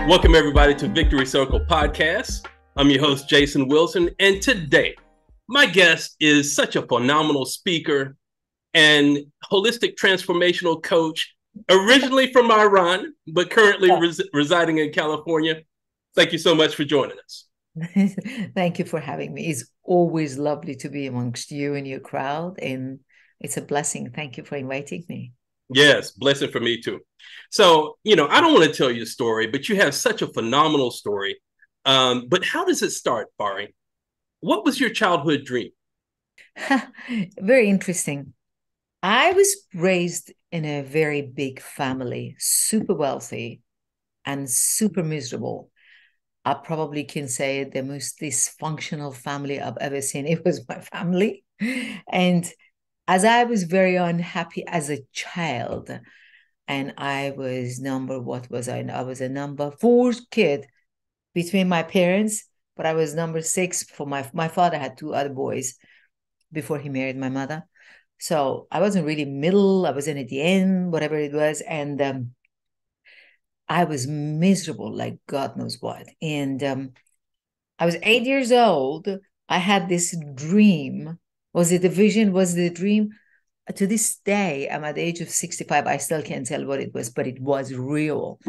Welcome, everybody, to Victory Circle Podcast. I'm your host, Jason Wilson, and today, my guest is such a phenomenal speaker and holistic transformational coach, originally from Iran, but currently residing in California. Thank you so much for joining us. Thank you for having me. It's always lovely to be amongst you and your crowd, and it's a blessing. Thank you for inviting me. Yes, blessing for me too. So, I don't want to tell you a story, but you have such a phenomenal story. But how does it start, Fari? What was your childhood dream? Very interesting. I was raised in a very big family, super wealthy and super miserable. I probably can say the most dysfunctional family I've ever seen. It was my family. And as I was very unhappy as a child, and I was what was I? I was a number four kid between my parents, but I was number six for my father had two other boys before he married my mother. So I wasn't really middle, I was in at the end, whatever it was. And I was miserable, like God knows what. And I was 8 years old. I had this dream. Was it a vision? Was it a dream? To this day, I'm at the age of 65. I still can't tell what it was, but it was real.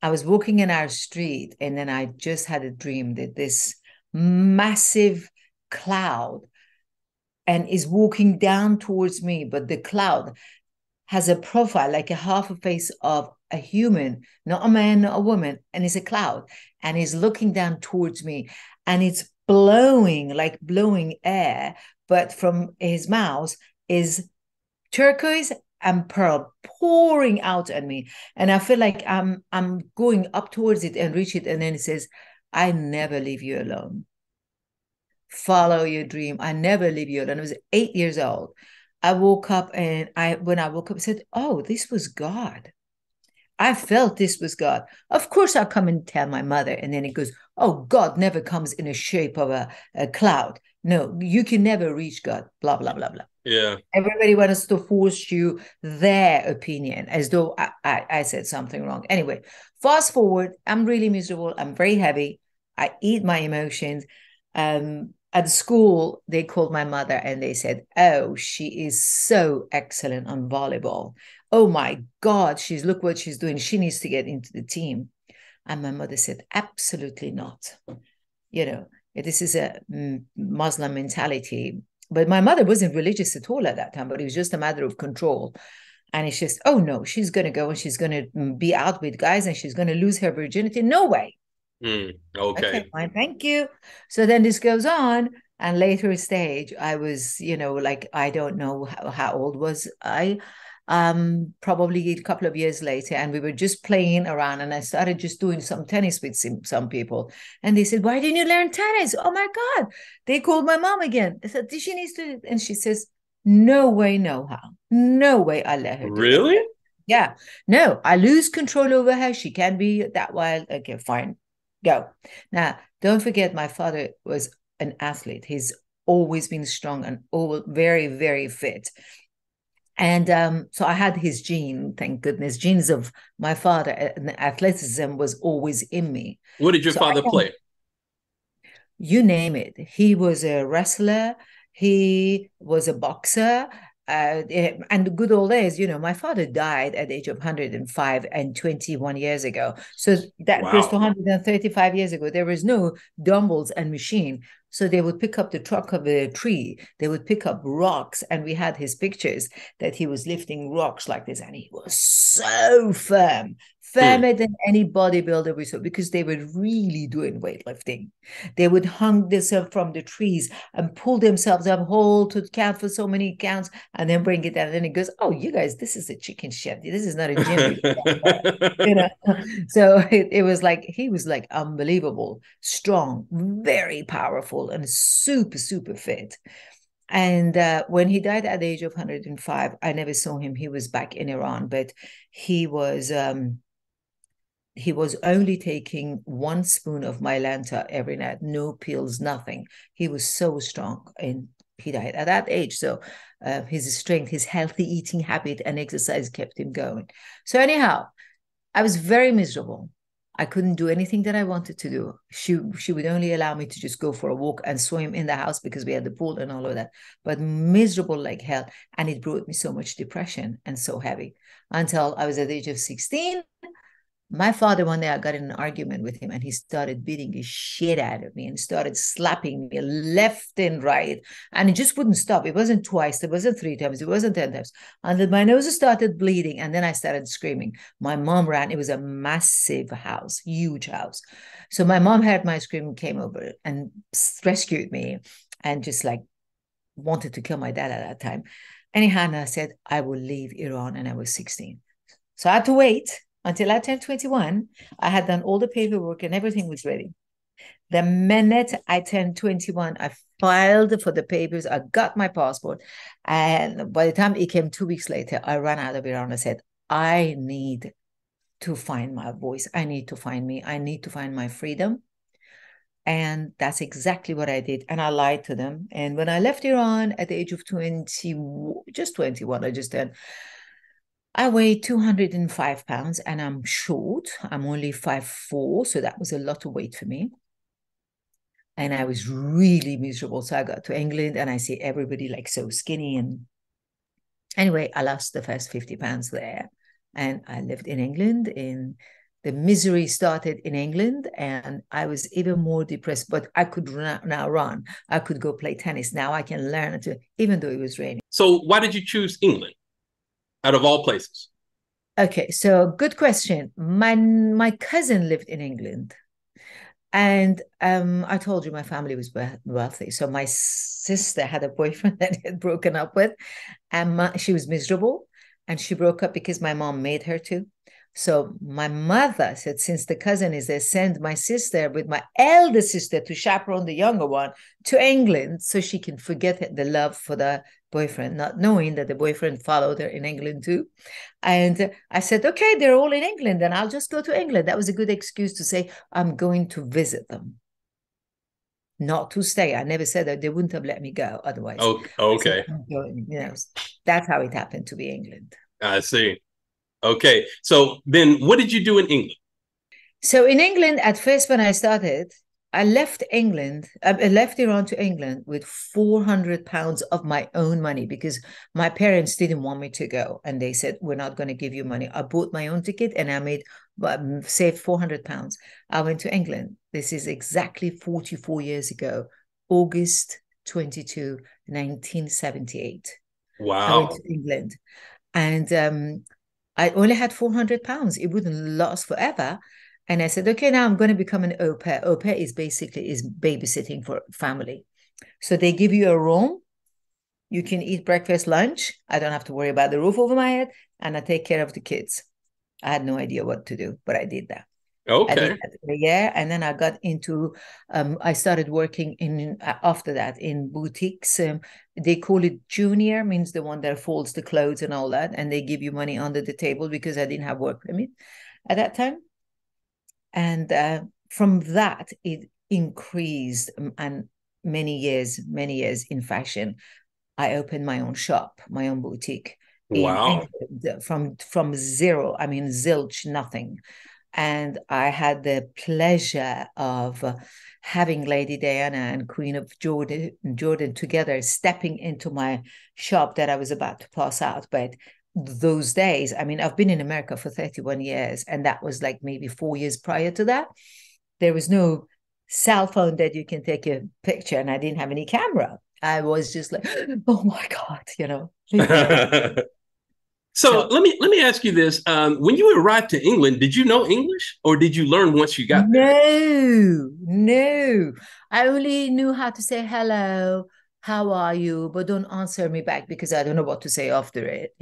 I was walking in our street, and then I just had a dream that this massive cloud and is walking down towards me, but the cloud has a profile like a half a face of a human, not a man, not a woman, and it's a cloud, and is looking down towards me, and it's blowing like blowing air, but from his mouth is turquoise and pearl pouring out at me, and I feel like I'm going up towards it and reach it, and then it says, "I never leave you alone. Follow your dream. I never leave you alone." I was 8 years old. I woke up, and when I woke up, I said, "Oh, this was God." I felt this was God. Of course, I'll come and tell my mother, and then it goes, "Oh, God never comes in a shape of a cloud. No, you can never reach God." Blah blah blah blah. Yeah. Everybody wants to force you their opinion as though I said something wrong. Anyway, fast forward, I'm really miserable. I'm very heavy. I eat my emotions. At school, they called my mother and they said, "Oh, she is so excellent on volleyball. Oh my God, look what she's doing. She needs to get into the team." And my mother said, "Absolutely not. You know, this is a Muslim mentality." But my mother wasn't religious at all at that time, but it was just a matter of control. And it's just, "Oh no, she's going to go and she's going to be out with guys and she's going to lose her virginity. No way." Okay, Okay. fine, thank you. So then this goes on, and later stage, I was, like, I don't know how old was I, probably a couple of years later, and we were just playing around, and I started just doing some tennis with some people, and they said, "Why didn't you learn tennis?" Oh my God! They called my mom again. I said, "She needs to," and she says, "No way, no how, no way I let her do that." Really? Yeah, no, I lose control over her. She can be that wild. Okay, fine, go. Now, don't forget, my father was an athlete. He's always been strong and very, very fit. And so I had his thank goodness, genes of my father. And athleticism was always in me. What did your So father play? you name it. He was a wrestler. He was a boxer. And the good old days, my father died at the age of 105 and 21 years ago. So that goes to Wow. 135 years ago. There was no dumbbells and machine. So they would pick up the trunk of a tree. They would pick up rocks. And we had his pictures that he was lifting rocks like this. And he was so firm, Hmm. firmer than any bodybuilder we saw, because they were really doing weightlifting. They would hang themselves from the trees and pull themselves up whole to count for so many counts and then bring it down. And then it goes, "Oh, you guys, this is a chicken shed. This is not a gym." You know, so it was like he was like unbelievable, strong, very powerful, and super, super fit. And when he died at the age of 105, I never saw him. He was back in Iran, but he was he was only taking 1 spoon of Mylanta every night, no pills, nothing. He was so strong, and he died at that age. So his strength, his healthy eating habit, and exercise kept him going. So anyhow, I was very miserable. I couldn't do anything that I wanted to do. She would only allow me to just go for a walk and swim in the house because we had the pool and all of that. But miserable like hell. And it brought me so much depression and so heavy until I was at the age of 16. My father, one day I got in an argument with him and he started beating the shit out of me and started slapping me left and right. And it just wouldn't stop. It wasn't twice, it wasn't 3 times, it wasn't 10 times. And then my nose started bleeding. And then I started screaming. My mom ran. It was a massive house, huge house. So my mom heard my scream, came over and rescued me and just like wanted to kill my dad at that time. Anyhow, and I said, I will leave Iran. And I was 16. So I had to wait until I turned 21. I had done all the paperwork and everything was ready. The minute I turned 21, I filed for the papers. I got my passport. And by the time it came 2 weeks later, I ran out of Iran. I said, I need to find my voice. I need to find me. I need to find my freedom. And that's exactly what I did. And I lied to them. And when I left Iran at the age of 20, just 21, I just turned, I weigh 205 pounds and I'm short. I'm only 5'4", so that was a lot of weight for me. And I was really miserable. So I got to England and I see everybody like so skinny. And anyway, I lost the first 50 pounds there. And I lived in England. And the misery started in England. And I was even more depressed, but I could now run. I could go play tennis. Now I can learn to, even though it was raining. So why did you choose England out of all places? Okay, so good question. My cousin lived in England. And I told you my family was wealthy. So my sister had a boyfriend that had broken up with, and she was miserable. And she broke up because my mom made her to. So my mother said, since the cousin is there, send my sister with my elder sister to chaperone the younger one to England so she can forget the love for the boyfriend, not knowing that the boyfriend followed her in England too. And I said, okay, they're all in England, then I'll just go to England. That was a good excuse to say, I'm going to visit them, not to stay. I never said that. They wouldn't have let me go otherwise. Okay. I said, I'm going, that's how it happened to be England. I see. Okay. So then what did you do in England? So in England, at first, when I started, I left England, I left Iran to England with 400 pounds of my own money because my parents didn't want me to go. And they said, we're not going to give you money. I bought my own ticket and I saved 400 pounds. I went to England. This is exactly 44 years ago, August 22, 1978. Wow. I went to England and I only had 400 pounds. It wouldn't last forever. And I said, okay, now I'm going to become an au pair. Au pair is basically babysitting for family. So they give you a room. You can eat breakfast, lunch. I don't have to worry about the roof over my head. And I take care of the kids. I had no idea what to do, but I did that. Okay. I did that for a year. And then I got into, I started working after that in boutiques. They call it junior, means the one that folds the clothes and all that. And they give you money under the table because I didn't have work permit at that time. And from that, it increased and many years in fashion. I opened my own shop, my own boutique. Wow. From zero, I mean, zilch, nothing. And I had the pleasure of having Lady Diana and Queen of Jordan together, stepping into my shop that I was about to pass out. But those days, I mean, I've been in America for 31 years, and that was like maybe 4 years prior to that. There was no cell phone that you can take a picture, and I didn't have any camera. I was just like, oh my God, So let me ask you this: when you arrived to England, did you know English, or did you learn once you got there? No. I only knew how to say hello. How are you? But don't answer me back because I don't know what to say after it,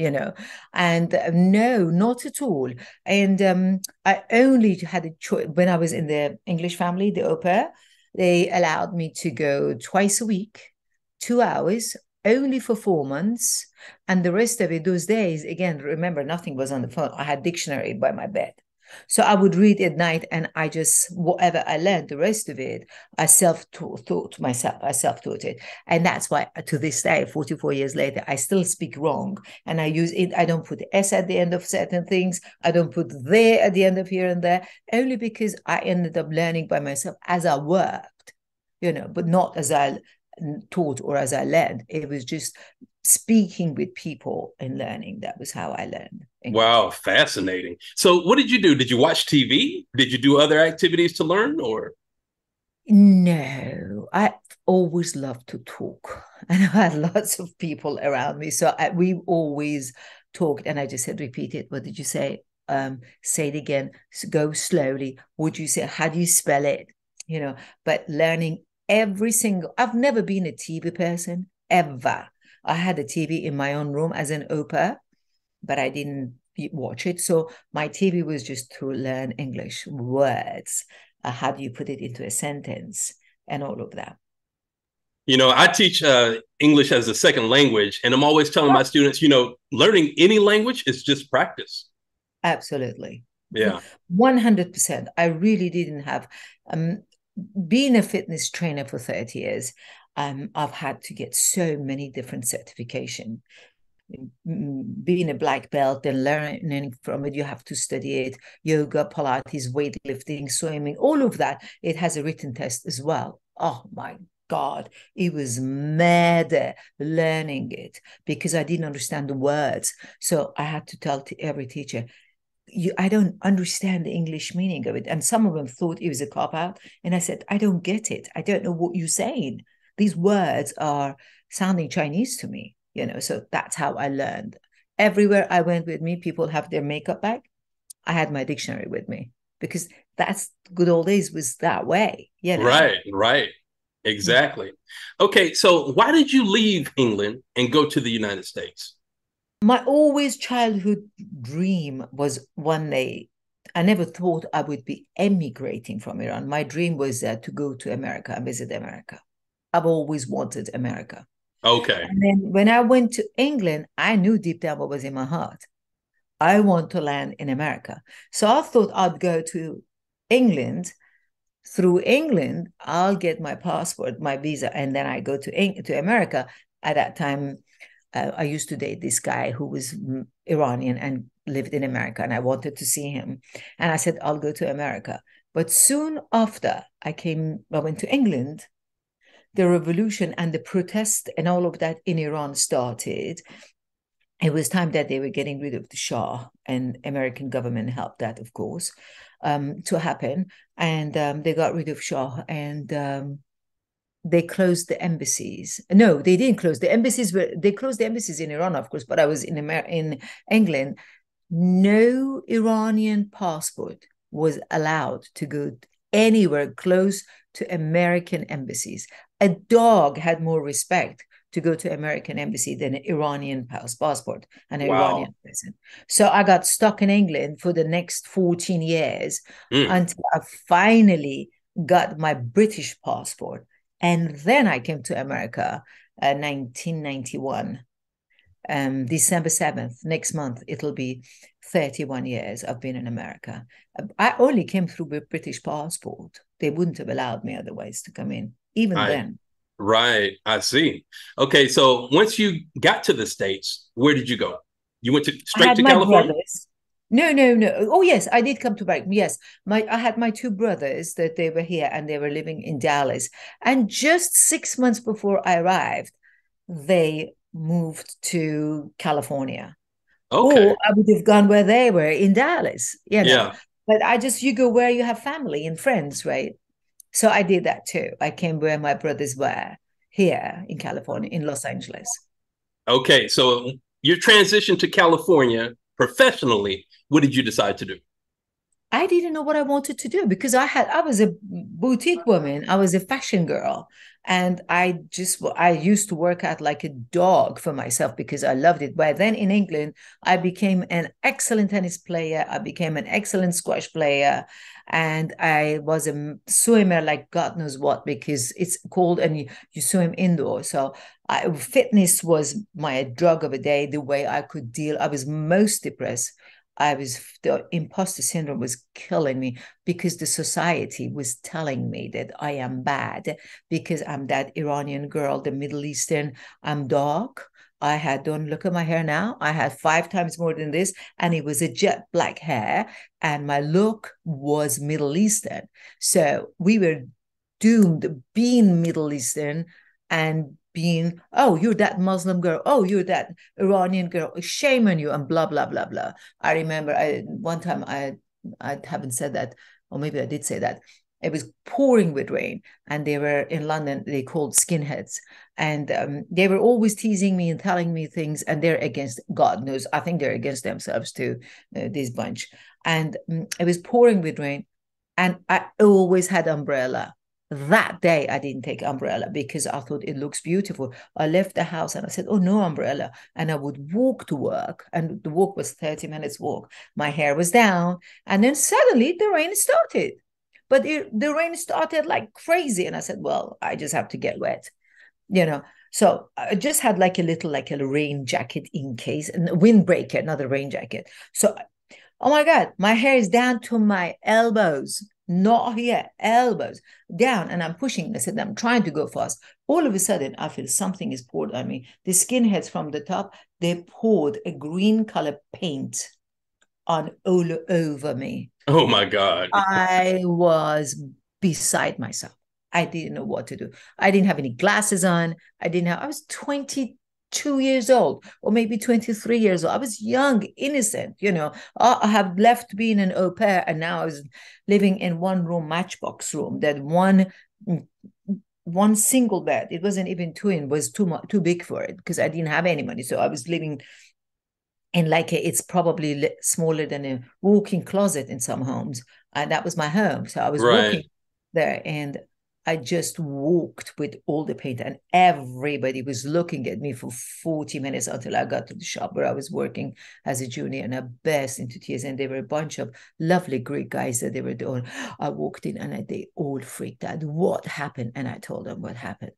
And no, not at all. And I only had a choice when I was in the English family, the au pair. They allowed me to go twice a week, 2 hours, only for 4 months. And the rest of it, those days, again, remember, nothing was on the phone. I had dictionary by my bed. So I would read at night, and I just, whatever I learned, the rest of it, I self-taught myself. I self-taught it. And that's why to this day, 44 years later, I still speak wrong. And I use it. I don't put the S at the end of certain things. I don't put there at the end of here and there, only because I ended up learning by myself as I worked, but not as I taught or as I learned. It was just speaking with people and learning. That was how I learned English. Wow, fascinating. So what did you do? Did you watch TV? Did you do other activities to learn or? No, I always loved to talk, and I had lots of people around me. So we always talked, and I just said, repeat it. What did you say? Say it again. Go slowly. Would you say? How do you spell it? But learning every single. I've never been a TV person ever. I had a TV in my own room as an au pair, but I didn't watch it. So my TV was just to learn English words. How do you put it into a sentence and all of that? I teach English as a second language, and I'm always telling my students, learning any language is just practice. Absolutely. Yeah. 100%. I really didn't have, being a fitness trainer for 30 years, I've had to get so many different certifications. Being a black belt and learning from it, you have to study it. Yoga, Pilates, weightlifting, swimming, all of that. It has a written test as well. Oh my God, it was mad learning it because I didn't understand the words. So I had to tell every teacher, I don't understand the English meaning of it. And some of them thought it was a cop out. And I said, I don't get it. I don't know what you're saying. These words are sounding Chinese to me. So that's how I learned. Everywhere I went with me, people have their makeup bag. I had my dictionary with me because that's good old days was that way. Right. Exactly. Okay, so why did you leave England and go to the United States? My always childhood dream was one day, I never thought I would be emigrating from Iran. My dream was to go to America and visit America. I've always wanted America. Okay. And then when I went to England, I knew deep down what was in my heart. I want to land in America. So I thought I'd go to England. Through England, I'll get my passport, my visa, and then I go to America. At that time, I used to date this guy who was Iranian and lived in America, and I wanted to see him. And I said, I'll go to America. But soon after I went to England, the revolution and the protest and all of that in Iran started. It was time that they were getting rid of the Shah, and American government helped that, of course, to happen. And they got rid of Shah, and they closed the embassies. No, they didn't close the embassies. They closed the embassies in Iran, of course. But I was in England. No Iranian passport was allowed to go anywhere close to American embassies. A dog had more respect to go to American embassy than an Iranian passport and an Wow. Iranian person. So I got stuck in England for the next 14 years until I finally got my British passport. And then I came to America in 1991. December 7th, next month, it'll be 31 years I've been in America. I only came through with British passport. They wouldn't have allowed me otherwise to come in, even then. Right. I see. Okay. So once you got to the States, where did you go? You went straight to my California? brothers. No. Oh, yes, I did come to America. Yes, I had my two brothers that they were here and they were living in Dallas. And just 6 months before I arrived, they moved to California. Okay. Or I would have gone where they were in Dallas. Yeah. But you go where you have family and friends, right? So I did that too. I came where my brothers were here in California, in Los Angeles. Okay. So your transition to California professionally, what did you decide to do? I didn't know what I wanted to do because I was a boutique woman. I was a fashion girl. And I used to work out like a dog for myself because I loved it. But then in England, I became an excellent tennis player. I became an excellent squash player. And I was a swimmer like God knows what because it's cold and you swim indoors. So fitness was my drug of a day, the way I could deal. I was most depressed the imposter syndrome was killing me because the society was telling me that I am bad because I'm that Iranian girl, the Middle Eastern, I'm dark. Don't look at my hair now. I had 5 times more than this, and it was a jet black hair, and my look was Middle Eastern. So we were doomed being Middle Eastern and being, oh, you're that Muslim girl. Oh, you're that Iranian girl. Shame on you, and blah, blah, blah, blah. I remember one time I haven't said that, or maybe I did say that. It was pouring with rain, and they were in London. They called skinheads, and they were always teasing me and telling me things. And they're against, God knows, I think they're against themselves too. This bunch, and it was pouring with rain, and I always had umbrella. That day I didn't take umbrella because I thought it looks beautiful. I left the house and I said, oh, no umbrella. And I would walk to work, and the walk was 30 minutes walk. My hair was down, and then suddenly the rain started. But the rain started like crazy. And I said, well, I just have to get wet, you know. So I just had like a rain jacket in case, and a windbreaker, not a rain jacket. So, oh my God, my hair is down to my elbows, not here, elbows down. And I'm pushing. I said, I'm trying to go fast. All of a sudden, I feel something is poured on me. The skinheads from the top, they poured a green color paint on all over me. Oh my God. I was beside myself. I didn't know what to do. I didn't have any glasses on. I was 22 years old, or maybe 23 years old. I was young, innocent, you know. I have left being an au pair, and now I was living in one room, matchbox room, that one single bed. It wasn't even twin, was too big for it because I didn't have any money. So I was living in it's probably smaller than a walk-in closet in some homes. And that was my home. So I was Right. walking there, and I just walked with all the paint, and everybody was looking at me for 40 minutes until I got to the shop where I was working as a junior, and I burst into tears. And there were a bunch of lovely Greek guys that they were doing. I walked in, and they all freaked out. What happened? And I told them what happened.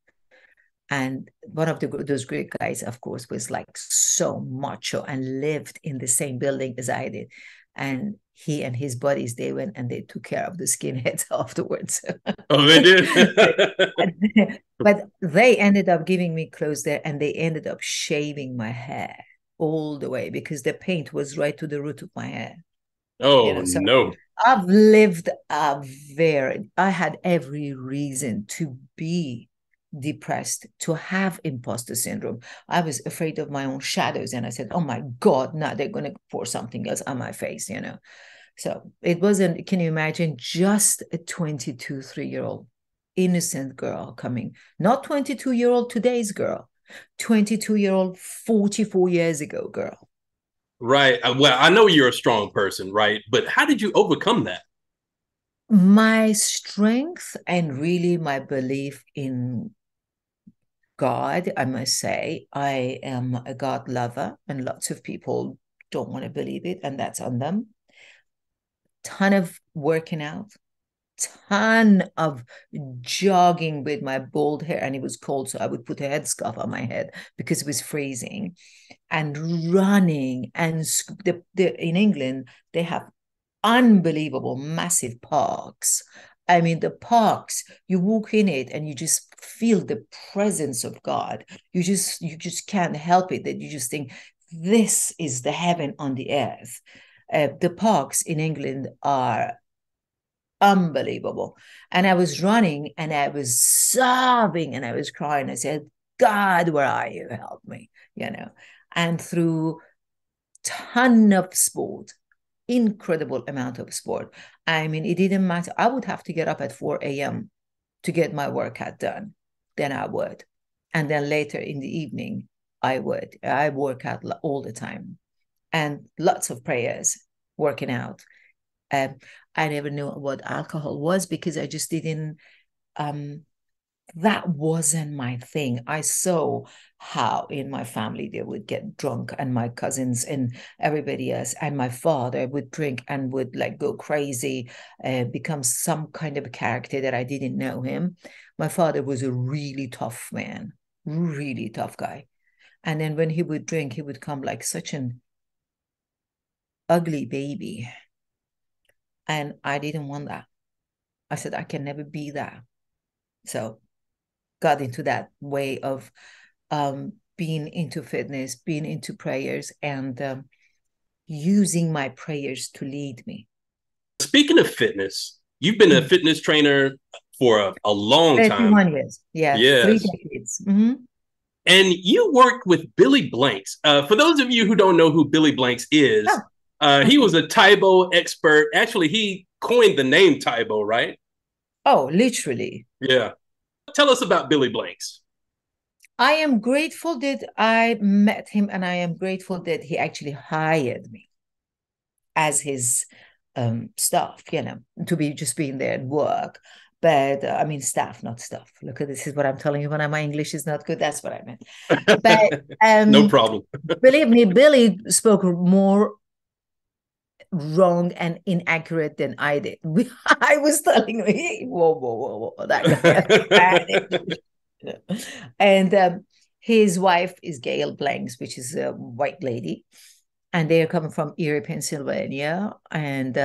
And one of those Greek guys, of course, was like so macho and lived in the same building as I did. And he and his buddies, they went and they took care of the skinheads afterwards. Oh, they did. But they ended up giving me clothes there, and they ended up shaving my hair all the way because the paint was right to the root of my hair. Oh So no. I've lived I had every reason to be depressed, to have imposter syndrome. I was afraid of my own shadows, and I said, oh my God, now they're going to pour something else on my face, you know. So it wasn't, can you imagine, just a 22, 3-year-old innocent girl coming, not 22-year-old today's girl, 22-year-old 44 years ago girl. Right. Well, I know you're a strong person, right? But how did you overcome that? My strength and really my belief in God, I must say, I am a God lover, and lots of people don't want to believe it, and that's on them. Ton of working out, ton of jogging with my bald hair, and it was cold, so I would put a headscarf on my head because it was freezing, and running. And in England, they have unbelievable massive parks. I mean, the parks, you walk in it and you just feel the presence of God. You just can't help it, that you just think this is the heaven on the earth. The parks in England are unbelievable. And I was running, and I was sobbing, and I was crying. I said, God, where are you? Help me, you know. And through ton of sport, incredible amount of sport. I mean, it didn't matter. I would have to get up at 4 a.m. to get my workout done. Then I would. And then later in the evening, I would. I work out all the time, and lots of prayers, working out. Um, I never knew what alcohol was because I just didn't that wasn't my thing. I saw how in my family they would get drunk, and my cousins and everybody else, and my father would drink and would like go crazy, become some kind of a character that I didn't know him. My father was a really tough man, really tough guy. And then when he would drink, he would come like such an ugly baby. And I didn't want that. I said, I can never be that. So got into that way of being into fitness, being into prayers, and using my prayers to lead me. Speaking of fitness, you've been a fitness trainer for a long time. 31 years. Yeah, three Yes. decades. Mm-hmm. And you worked with Billy Blanks. For those of you who don't know who Billy Blanks is, Oh, he okay. was a Taibo expert. Actually, he coined the name Taibo, right? Oh, literally. Yeah. Tell us about Billy Blanks. I am grateful that I met him, and I am grateful that he actually hired me as his staff, to be just being there and work. But I mean, staff, not stuff. Look, this is what I'm telling you. When my English is not good, that's what I meant. But No problem. believe me, Billy spoke more wrong and inaccurate than I did. I was telling him, hey, whoa, that guy has bad English. And his wife is Gail Blanks, which is a white lady, and they are coming from Erie, Pennsylvania. And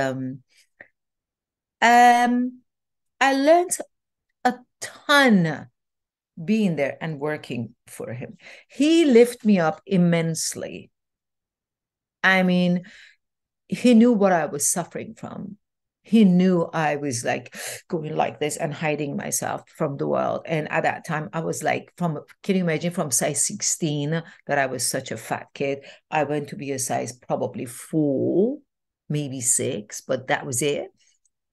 I learned a ton being there and working for him. He lifted me up immensely. I mean, he knew what I was suffering from. He knew I was like going like this and hiding myself from the world. And at that time, I was like, can you imagine, from size 16, that I was such a fat kid? I went to be a size probably 4, maybe 6, but that was it.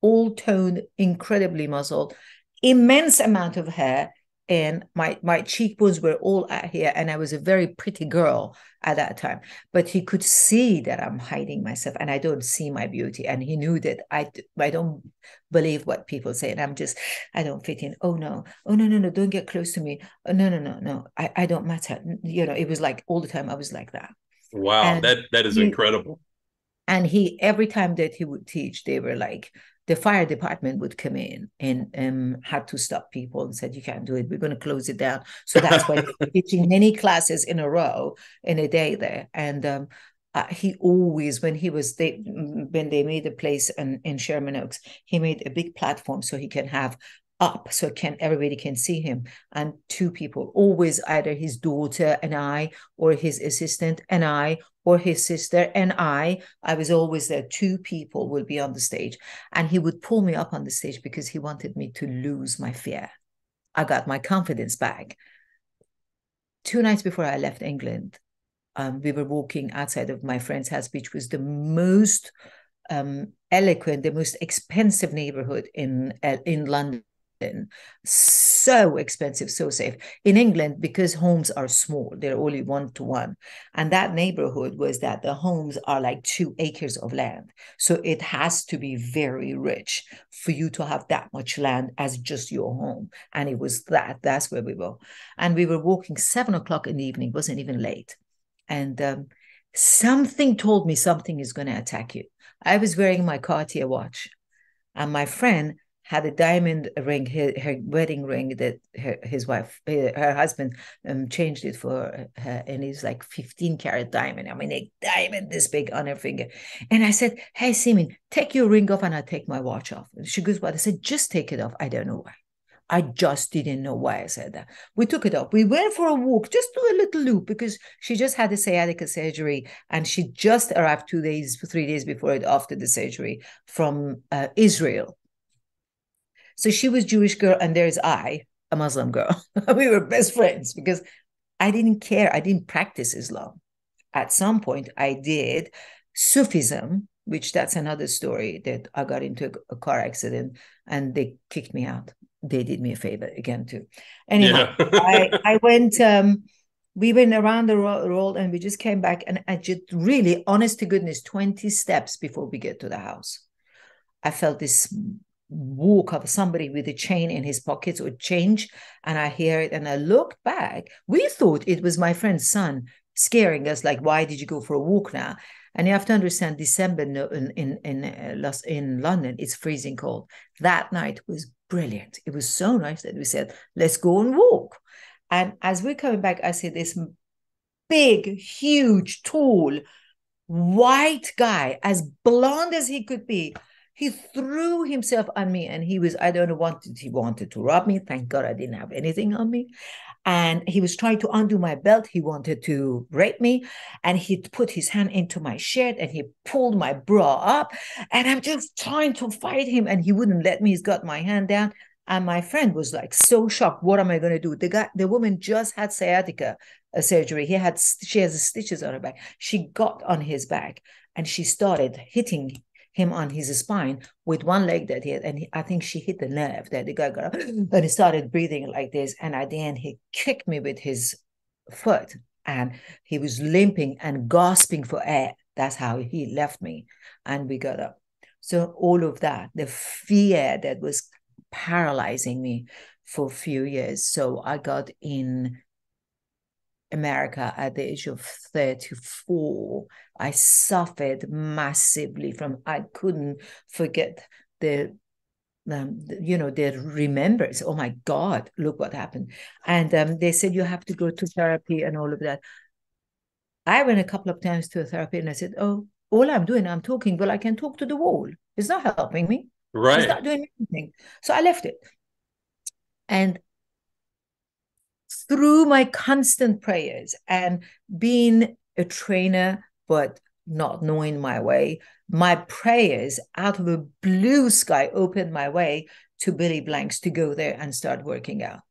All toned, incredibly muscled, immense amount of hair, and my cheekbones were all out here, and I was a very pretty girl at that time. But he could see that I'm hiding myself, and I don't see my beauty, and he knew that I don't believe what people say, and I don't fit in. Oh no, no, don't get close to me. Oh, no, I don't matter. It was like all the time I was like that. Wow, And that is he incredible. and he, every time that he would teach, they were like, the fire department would come in and had to stop people and said, you can't do it. We're going to close it down. So that's why they're teaching many classes in a row in a day there. And he always, when they made a place in Sherman Oaks, he made a big platform so he can have up, so everybody can see him, and 2 people, always either his daughter and I, or his assistant and I, or his sister and I was always there. 2 people will be on the stage, and he would pull me up on the stage because he wanted me to lose my fear. I got my confidence back. 2 nights before I left England, we were walking outside of my friend's house, which was the most eloquent, the most expensive neighborhood in London. So expensive, so safe. In England, because homes are small, they're only 1-to-1. And that neighborhood was that the homes are like 2 acres of land. So it has to be very rich for you to have that much land as just your home. And it was that's where we were. And we were walking 7 o'clock in the evening, it wasn't even late. And something told me something is going to attack you. I was wearing my Cartier watch, and my friend had a diamond ring, her wedding ring, that her husband changed it for her, and it's like 15-carat diamond. I mean, a diamond this big on her finger. And I said, hey, Simin, take your ring off and I'll take my watch off. And she goes, what? I said, just take it off. I don't know why. I just didn't know why I said that. We took it off. We went for a walk, just do a little loop, because she just had a sciatica surgery, and she just arrived 3 days before it, after the surgery, from Israel. So she was Jewish girl, and there's I, a Muslim girl. We were best friends because I didn't care. I didn't practice Islam. At some point, I did Sufism, which that's another story, that I got into a car accident and they kicked me out. They did me a favor again too. Anyhow, Yeah. I went. We went around the world, and we just came back, and I just really, honest to goodness, 20 steps before we get to the house, I felt this walk of somebody with a chain in his pockets, or change, and I hear it, and I looked back. We thought it was my friend's son scaring us, like, why did you go for a walk now? And you have to understand, December in London, it's freezing cold. That night was brilliant. It was so nice that we said, let's go and walk. And as we're coming back, I see this big, huge, tall white guy, as blonde as he could be. He threw himself on me, and I don't know what he wanted to rob me. Thank God I didn't have anything on me. And he was trying to undo my belt. He wanted to rape me. And he put his hand into my shirt and he pulled my bra up. And I'm just trying to fight him. And he wouldn't let me. He's got my hand down. And my friend was like so shocked. What am I going to do? The woman just had sciatica surgery. She has stitches on her back. She got on his back and she started hitting him on his spine with one leg that he had, and I think she hit the nerve that the guy got up, and he started breathing like this. And at the end, he kicked me with his foot, and he was limping and gasping for air. That's how he left me, and we got up. So all of that, the fear that was paralyzing me for a few years. So I got in America at the age of 34. I suffered massively from, I couldn't forget the remembers. Oh my God, look what happened. And they said, you have to go to therapy and all of that. I went a couple of times to a therapy and I said, oh, all I'm doing, I'm talking. Well, I can talk to the wall. It's not helping me. Right. It's not doing anything. So I left it. And through my constant prayers and being a trainer, but not knowing my way, my prayers out of a blue sky opened my way to Billy Blanks to go there and start working out.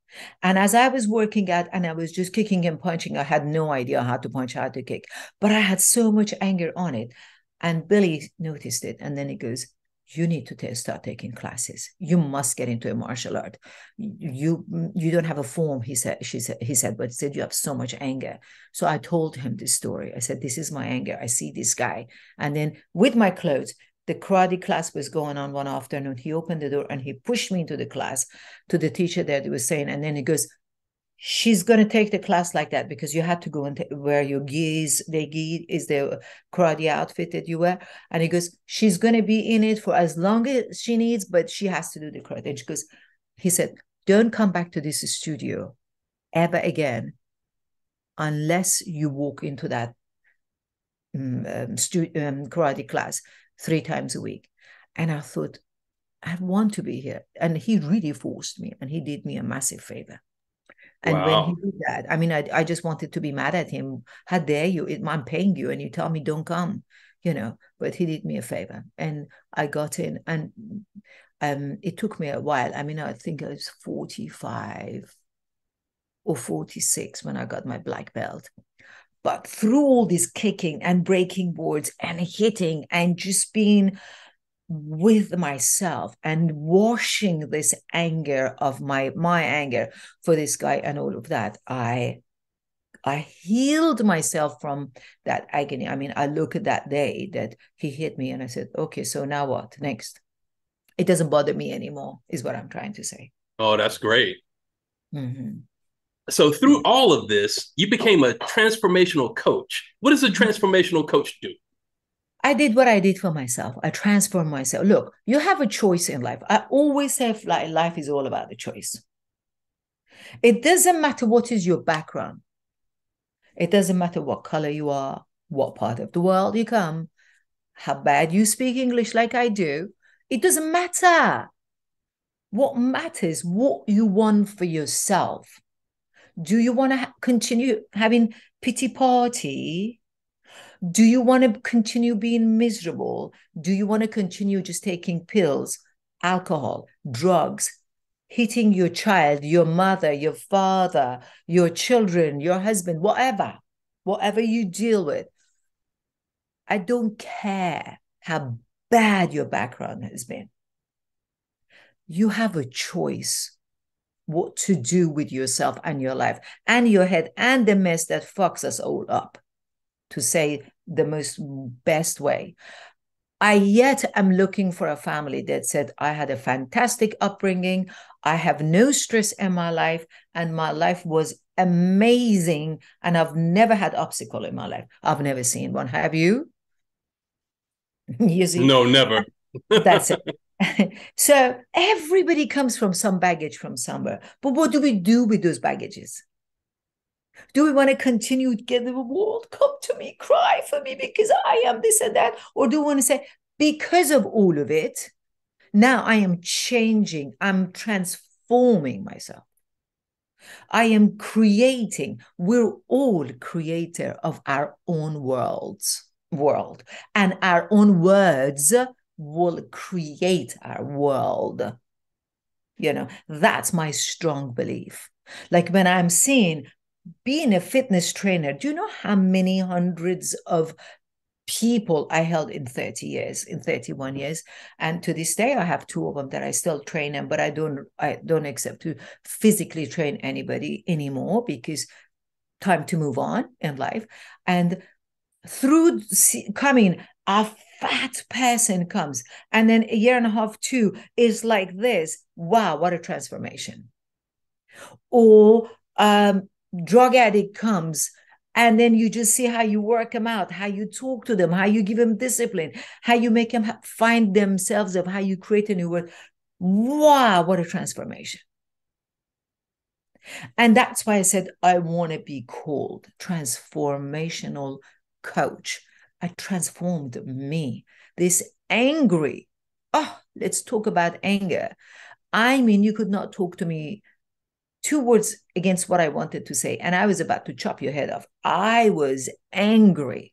And as I was working out and I was just kicking and punching, I had no idea how to punch, how to kick, but I had so much anger on it. And Billy noticed it. And then he goes, you need to start taking classes. You must get into a martial art. You don't have a form, he said, but he said, you have so much anger. So I told him this story. I said, this is my anger. I see this guy. And then with my clothes, the karate class was going on one afternoon. He opened the door and he pushed me into the class to the teacher that he was saying. And then he goes, she's going to take the class like that because you had to go and wear your gis. The gi is the karate outfit that you wear. And he goes, she's going to be in it for as long as she needs, but she has to do the karate. And she goes, he said, don't come back to this studio ever again unless you walk into that karate class 3 times a week. And I thought, I want to be here. And he really forced me, and he did me a massive favor. And when he did that, I mean, I just wanted to be mad at him. How dare you? I'm paying you and you tell me don't come, but he did me a favor and I got in. And it took me a while. I mean, I think I was 45 or 46 when I got my black belt. But through all this kicking and breaking boards and hitting and just being with myself and washing this anger of my anger for this guy and all of that, I healed myself from that agony. I mean, I look at that day that he hit me and I said, okay, so now what next? It doesn't bother me anymore, is what I'm trying to say. Oh, that's great. Mm-hmm. So through all of this, you became a transformational coach. What does a transformational coach do? I did what I did for myself. I transformed myself. Look, you have a choice in life. I always say life is all about the choice. It doesn't matter what is your background. It doesn't matter what color you are, what part of the world you come, how bad you speak English like I do. It doesn't matter. What matters, what you want for yourself. Do you want to continue having pity party? Do you want to continue being miserable? Do you want to continue just taking pills, alcohol, drugs, hitting your child, your mother, your father, your children, your husband, whatever you deal with? I don't care how bad your background has been. You have a choice what to do with yourself and your life and your head and the mess that fucks us all up, to say the most best way. I yet am looking for a family that said, I had a fantastic upbringing. I have no stress in my life and my life was amazing. And I've never had obstacle in my life. I've never seen one. Have you? You see? No, never. That's it. So everybody comes from some baggage from somewhere. But what do we do with those baggages? Do we want to continue to get the world, come to me, cry for me because I am this and that? Or do we want to say, because of all of it, now I am changing, I'm transforming myself. I am creating. We're all creator of our own world, and our own words will create our world. That's my strong belief. Like when I'm seeing being a fitness trainer, do you know how many hundreds of people I held in 30 years, in 31 years? And to this day, I have two of them that I still train them, but I don't accept to physically train anybody anymore because time to move on in life. And through coming, a fat person comes, and then a year and a half, two is like this. Wow, what a transformation. Or drug addict comes, and then you just see how you work them out, how you talk to them, how you give them discipline, how you make them find themselves, of how you create a new world. Wow, what a transformation. And that's why I said I want to be called transformational coach. I transformed me. This angry, let's talk about anger. I mean, you could not talk to me two words against what I wanted to say, and I was about to chop your head off. I was angry.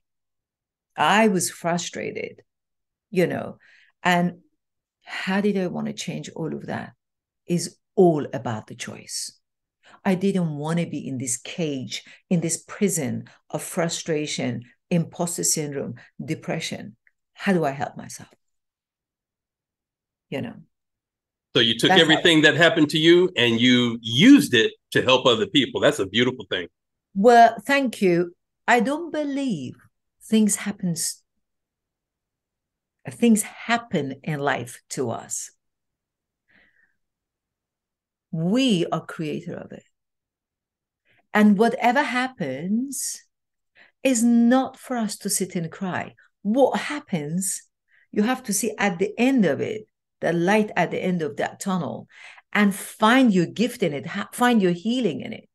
I was frustrated, and how did I want to change all of that? Is all about the choice. I didn't want to be in this cage, in this prison of frustration, imposter syndrome, depression. How do I help myself? So you took everything that happened to you and you used it to help other people. That's a beautiful thing. Well, thank you. I don't believe things happen in life to us. We are creator of it. And whatever happens is not for us to sit and cry. What happens, you have to see at the end of it, the light at the end of that tunnel, and find your gift in it, find your healing in it.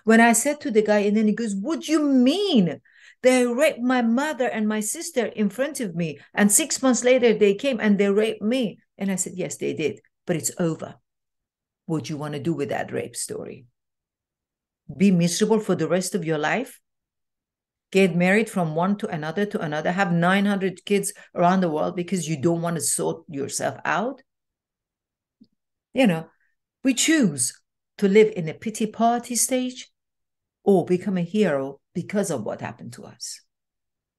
When I said to the guy, and then he goes, what do you mean? They raped my mother and my sister in front of me. And 6 months later, they came and they raped me. And I said, yes, they did, but it's over. What do you want to do with that rape story? Be miserable for the rest of your life? Get married from one to another, have 900 kids around the world because you don't want to sort yourself out? We choose to live in a pity party stage or become a hero because of what happened to us.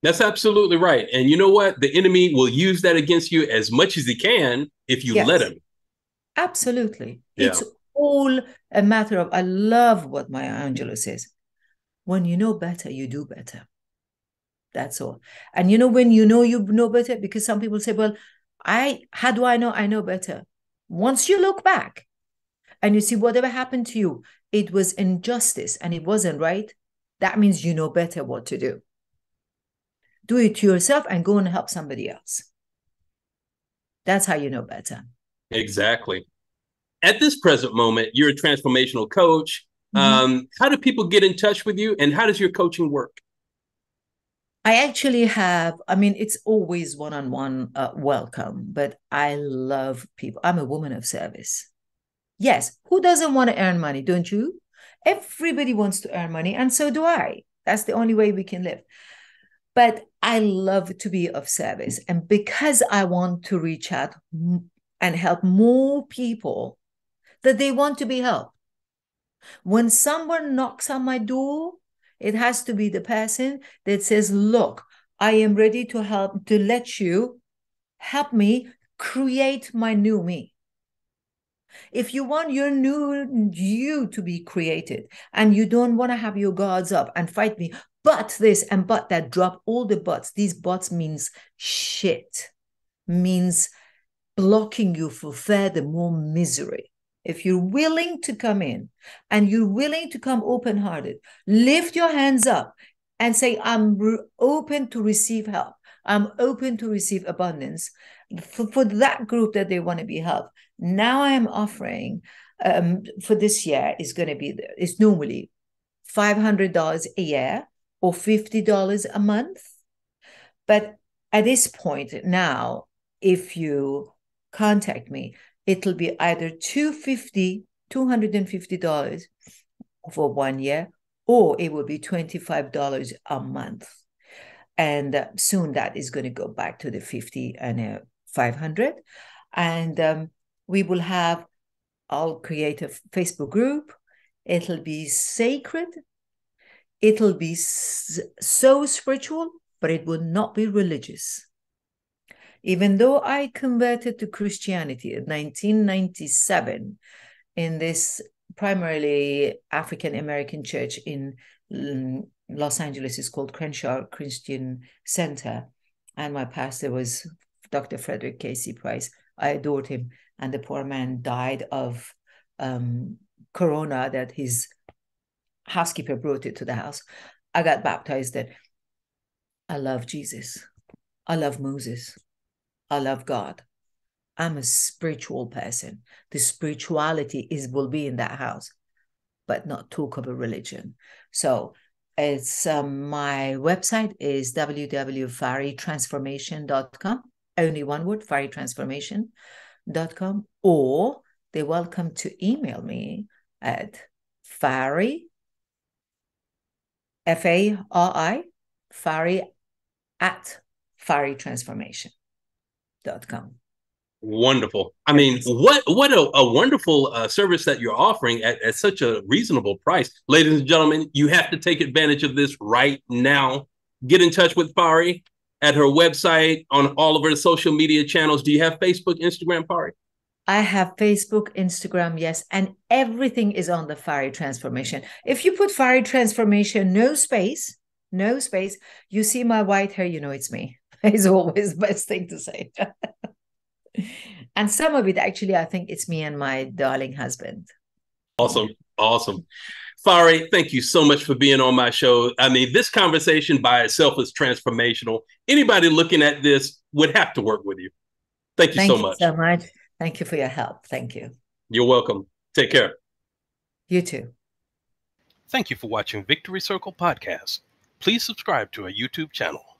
That's absolutely right. And you know what? The enemy will use that against you as much as he can if you let him. Absolutely. Yeah. It's all a matter of, I love what Maya Angelou says. When you know better, you do better. That's all. And when you know better, because some people say, well, how do I know I know better? Once you look back and you see whatever happened to you, it was injustice and it wasn't right. That means you know better what to do. Do it to yourself and go and help somebody else. That's how you know better. Exactly. At this present moment, you're a transformational coach. Mm-hmm. How do people get in touch with you, and how does your coaching work? I actually have, it's always one-on-one welcome, but I love people. I'm a woman of service. Yes, who doesn't want to earn money, don't you? Everybody wants to earn money, and so do I. That's the only way we can live. But I love to be of service. And because I want to reach out and help more people that they want to be helped. When someone knocks on my door, it has to be the person that says, look, I am ready to help, to let you help me create my new me. If you want your new you to be created and you don't want to have your guards up and fight me, but this and but that, drop all the buts. These buts means shit, means blocking you for further more misery. If you're willing to come in and you're willing to come open-hearted, lift your hands up and say, I'm open to receive help. I'm open to receive abundance. For that group that they want to be helped. Now I am offering for this year is going to be, it's normally $500 a year or $50 a month. But at this point now, if you contact me, it'll be either $250 for 1 year, or it will be $25 a month. And soon that is going to go back to the 50 and 500. And we will have, I'll create a Facebook group. It'll be sacred. It'll be so spiritual, but it will not be religious. Even though I converted to Christianity in 1997 in this primarily African American church in Los Angeles, is called Crenshaw Christian Center. And my pastor was Dr. Frederick Casey Price. I adored him. And the poor man died of corona that his housekeeper brought it to the house. I got baptized that I love Jesus. I love Moses. I love God. I'm a spiritual person. The spirituality will be in that house, but not talk of a religion. So it's my website is www.faritransformation.com. Only one word, faritransformation.com. Or they're welcome to email me at Fari, F-A-R-I, Fari at faritransformation.com. Wonderful. I mean, what a wonderful service that you're offering at such a reasonable price. Ladies and gentlemen, you have to take advantage of this right now. Get in touch with Fari at her website, on all of her social media channels. Do you have Facebook, Instagram, Fari? I have Facebook, Instagram, yes, and everything is on the Fari Transformation. If you put Fari Transformation, no space, you see my white hair, you know it's me. It's always the best thing to say. And some of it, actually, I think it's me and my darling husband. Awesome. Fari, thank you so much for being on my show. I mean, this conversation by itself is transformational. Anybody looking at this would have to work with you. Thank you so much. Thank you so much. Thank you for your help. Thank you. You're welcome. Take care. You too. Thank you for watching Victory Circle Podcast. Please subscribe to our YouTube channel.